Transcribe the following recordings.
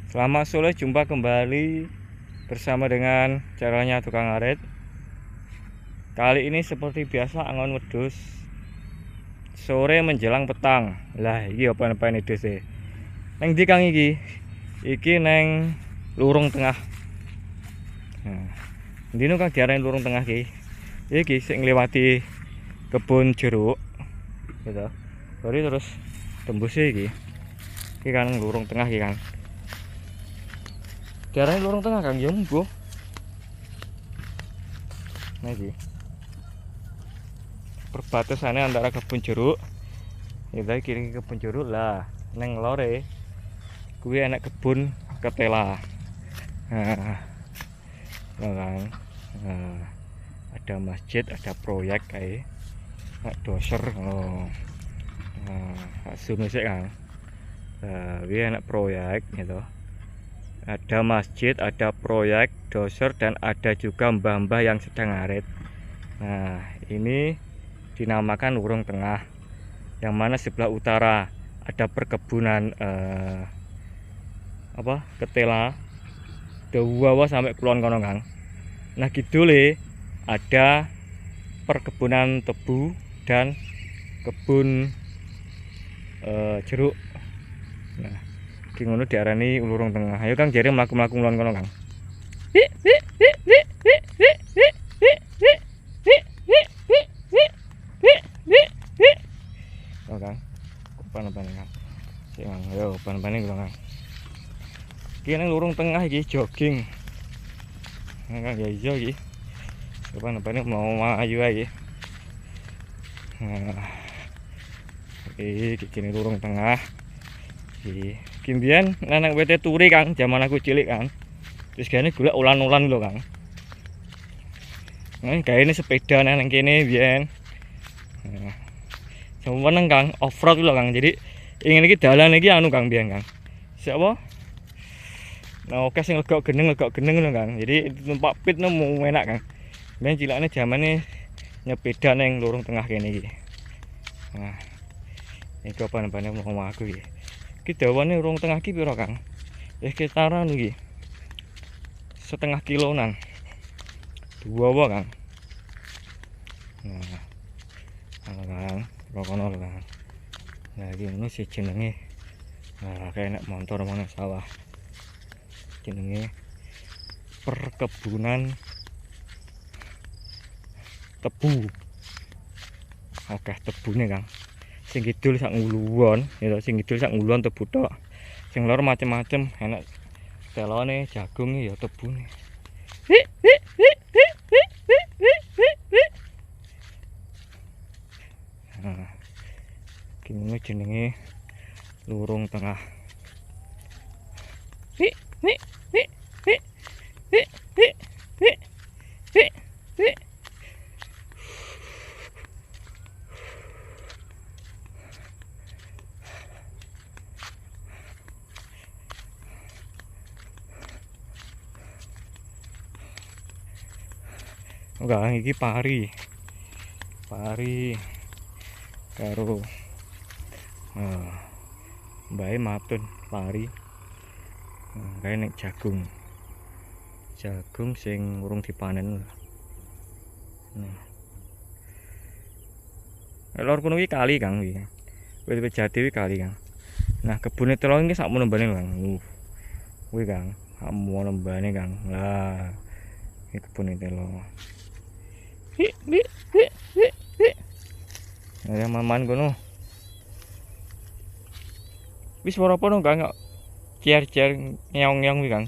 Selamat sore, jumpa kembali bersama dengan caranya tukang ngarit. Kali ini seperti biasa angon wedhus sore menjelang petang. Lah iki apa ini dese? Neng ndi Kang iki? Iki neng lurung tengah. Nah, ndino Kang diarani lurung tengah iki. Iki sing ngliwati kebun jeruk. Gitu. Baru terus tembus iki. Iki kan lurung tengah iki Kang. Diarani lurung tengah Kang ya mbuh. Nah iki. Perbatasannya antara kebun jeruk kita kiri kebun jeruk lah neng lore gue enak kebun ketela. Nah, kan ada masjid, ada proyek kayak doser. Zoom sih kan. Gue enak proyek gitu, ada masjid, ada proyek doser, dan ada juga mbah-mbah yang sedang ngarit. Nah ini dinamakan lurung tengah, yang mana sebelah utara ada perkebunan ketela dawa sampai kulon kono Kang. Nah kidule ada perkebunan tebu dan kebun jeruk. Nah ki ngono diarani lurung tengah. Ayo Kang jare mlaku-mlaku kulon kono Kang. Oh Kang, pan-pane Kang. Sik Kang, yo pan-pane Kang. Iki nang lurung tengah iki jogging. Nah Kang ya iya iki. Pan-pane mau ayu ae iki. Nah, iki lurung tengah. Iki kimbian nang WT turi Kang, zaman aku cilik Kang. Terus gane golek ulan-ulan lho Kang. Nah, gaene sepeda nang kene biyen. Nah, seneng Kang, off-road lho Kang. Jadi ingin iki dalan iki anu Kang biyen Kang. Siapa? Nah, oke sing legok geneng lho Kang. Jadi numpak pit nemu enak Kang. Biyen cilakne zamane nyepeda nang lurung tengah kene iki. Nah, iki apa-apane mau aku iki. Iki dawane lurung tengah iki pira Kang? Sekitaran iki. Setengah kilonan. Dua Kang. Nah, Kang, rokono lho Kang. Nah iki ngono sih jenenge. Nah kayak enak motor mana sawah. Jenenge perkebunan tebu. Akeh tebune Kang. Sing kidul sak nguluan, ya sing kidul sak nguluan tebu tok. Sing lor macem-macem, enak telone, jagung ya tebune. Nah, gini jenenge lurung tengah. Enggak, iki pari karo mbae matun pari. Kayak nek jagung sing urung dipanen. Lor kono iki kali Kang iki. Wit jati iki kali Kang. Nah kebune telo iki sak menembane Kang. Kuwi Kang, sak menembane Kang. Lah iki kebune telo. Nah maman kono. Wis ora apa Kang, ciar-ciar ngeong-ngeong kuwi Kang.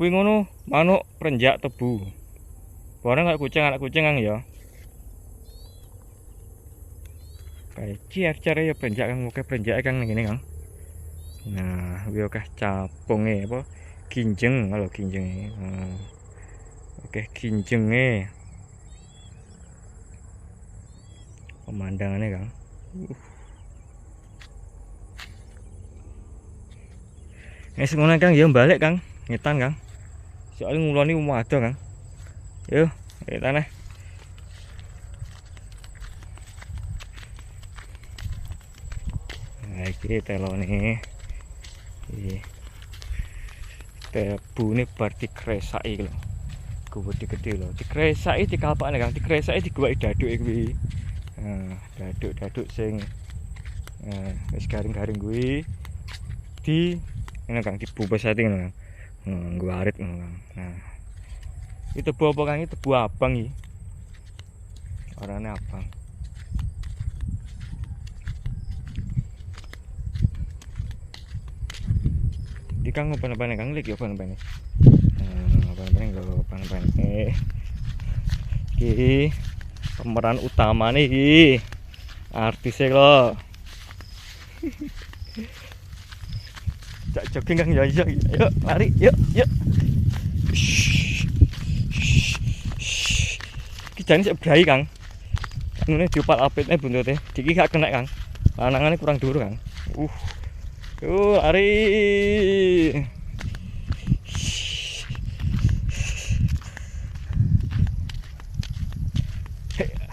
Kuwi ngono manuk prenjak tebu. Bareng anak kucing Kang ya. Kayak ciar-ciar ya prenjak Kang, oke prenjake Kang ngene Kang. Nah, kuwi akeh capunge apa ginjeng kalau ginjenge. Oke ginjenge. Pemandangannya Kang. Nek ngono Kang ya balik Kang, ngetan Kang. Soale nguloni umum ada Kang. Yo, ngetan. Nah, iki telone. Iki. Tebune bar dikresaki lho. Gede lho. Dikresaki dikapakne Kang, dikresaki digawaki daduke kuwi. Nah, daduk sing wis garing-garing kuwi di ngene Kang, dibubesati ngono Kang. Nggo arit ngono Kang. Nah. Itu tebu apa Kang? Tebu abang iki. Warnane abang. Di Kang apa-apane Kang lek yo apa-apane. Apa-apane lho, apa-apane. Iki pemeran utamane iki. Artise lho. Jak jogging Kang ya, yuk lari, yuk. Iki jane sik brai Kang. Ngene diopat apitne buntute. Iki gak kena Kang. Lanangane kurang dhuwur Kang. Lari.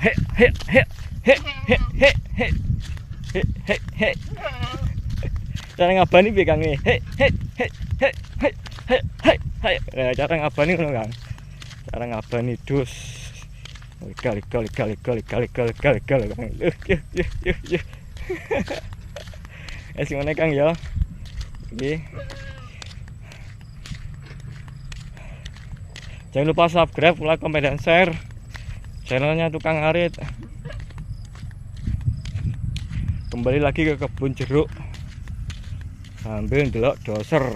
He. Cara ngabani piye Kang iki? He. Nah, cara ngabani ngono Kang. Cara ngabani dus. Gal. Yuk. Ngene Kang ya. Iki. Jangan lupa subscribe, like, komen, dan share channelnya Tukang Arit. Kembali lagi ke kebun jeruk sambil ndelok doser.